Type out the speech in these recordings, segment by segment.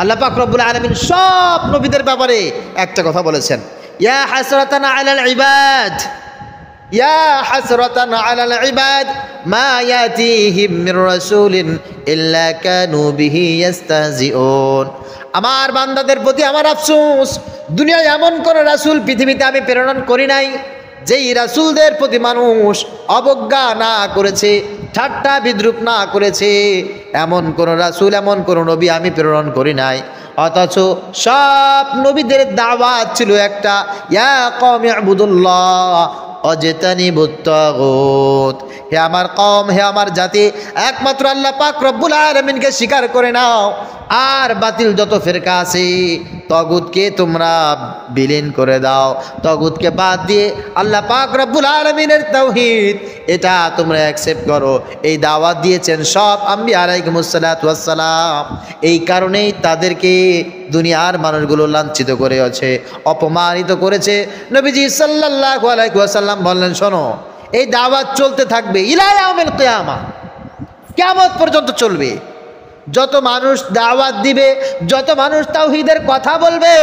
আল্লাহ পাক রব্বুল আলামিন সব নবীদের ব্যাপারে একটা কথা বলেছেন, ইয়া হাসরাতান আলাল ইবাদ, ইয়া হাসরাতান আলাল ইবাদ মা ইয়াতিহিম মির রাসূলিন ইল্লা কানু বিহি ইস্তাহজিউন। আমার বান্দাদের প্রতি আমার আফসোস, দুনিয়ায় এমন কোন রাসূল পৃথিবীতে আমি প্রেরণ করি নাই যেই রাসূলদের প্রতি মানুষ অবজ্ঞা না করেছে, ঠাট্টা বিদ্রুপ না করেছে। এমন কোন রাসূল, এমন কোন নবী আমি প্রেরণ করি নাই। অথচ সব নবীদের দাওয়াত ছিল একটা, ইয়া কওমি ইবুদুল্লাহ ওয়াজতানিবুত তাগুত। হে আমার কওম, হে আমার জাতি, একমাত্র আল্লাহ পাক রব্বুল আলামিনকে স্বীকার করে নাও, আর বাতিল যত ফিরকা আছে তাগুতকে তোমরা বিলীন করে দাও। তাগুতকে বাদ দিয়ে আল্লাহ পাক রব্বুল আলামিনের তাওহীদ এটা তোমরা অ্যাকসেপ্ট করো। এই দাওয়াত দিয়েছেন সব আম্বিয়া আলাইহিমুস সালাতু ওয়াস সালাম। এই কারণেই তাদেরকে দুনিয়ার মানুষগুলো লাঞ্ছিত করেছে, অপমানিত করেছে। নবীজি সাল্লাল্লাহু আলাইহি ওয়াসাল্লাম বললেন, শোনো, এই দাওয়াত চলতে থাকবে ইলা ইয়াউমিল কিয়ামা, কিয়ামত পর্যন্ত চলবে। যত মানুষ দাওয়াত দিবে, যত মানুষ তাওহীদের কথা বলবে,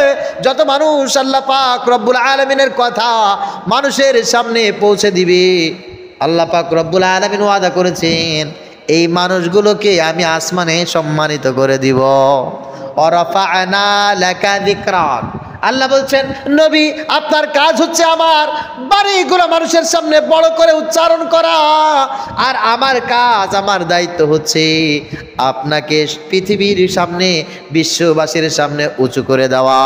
যত মানুষ আল্লাহ পাক রব্বুল আলামিনের কথা মানুষের সামনে পৌঁছে দিবে, আল্লাহ পাক রব্বুল আলামিন ওয়াদা করেছেন এই মানুষগুলোকে আমি আসমানে সম্মানিত করে দিব। ওয়ারাফা'না লাকা যিকরাক। আল্লাহ বলছেন, নবী আপনার কাজ হচ্ছে আমার বাড়িগুলো মানুষের সামনে বড় করে উচ্চারণ করা, আর আমার কাজ, আমার দায়িত্ব হচ্ছে আপনাকে পৃথিবীর সামনে, বিশ্ববাসীর সামনে উঁচু করে দেওয়া।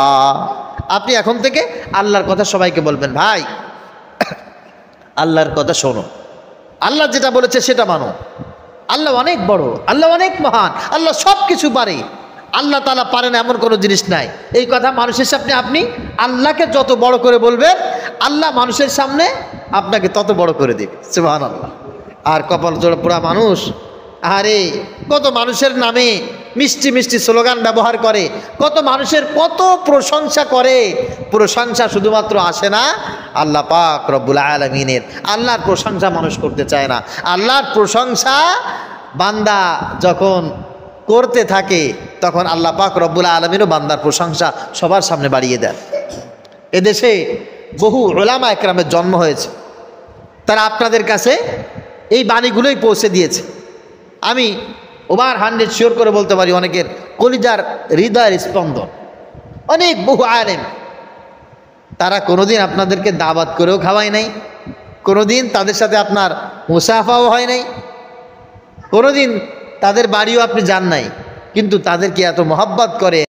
আপনি এখন থেকে আল্লাহর কথা সবাইকে বলবেন, ভাই আল্লাহর কথা শোনো, আল্লাহ যেটা বলেছে সেটা মানো। আল্লাহ অনেক বড়, আল্লাহ অনেক মহান, আল্লাহ সব কিছু পারে। আল্লাহ তাআলা পারেন এমন কোনো জিনিস নাই। এই কথা মানুষের সামনে আপনি আল্লাহকে যত বড় করে বলবেন, আল্লাহ মানুষের সামনে আপনাকে তত বড় করে দেবে। সুবহানাল্লাহ। আর কপাল জোড়া পোড়া মানুষ, আরে কত মানুষের নামে মিষ্টি মিষ্টি স্লোগান ব্যবহার করে, কত মানুষের কত প্রশংসা করে। প্রশংসা শুধুমাত্র আসে না আল্লাহ পাক রব্বুল আলামিনের। আল্লাহর প্রশংসা মানুষ করতে চায় না। আল্লাহর প্রশংসা বান্দা যখন করতে থাকে তখন আল্লাহ পাক রব্বুল আলামিনও বান্দার প্রশংসা সবার সামনে বাড়িয়ে দেন। এদেশে বহু উলামা একরামের জন্ম হয়েছে, তারা আপনাদের কাছে এই বাণীগুলোই পৌঁছে দিয়েছে। আমি ওভার 100 শিওর করে বলতে পারি অনেকের কলিজার হৃদয়ের স্পন্দন। অনেক বহু আলেম, তারা কোনোদিন আপনাদেরকে দাওয়াত করেও খাওয়ায় নাই, কোনোদিন তাদের সাথে আপনার মুসাফাও হয় নাই, কোনোদিন তাদের বাড়িও আপনি যান নাই, কিন্তু তাদেরকে এত মহব্বত করে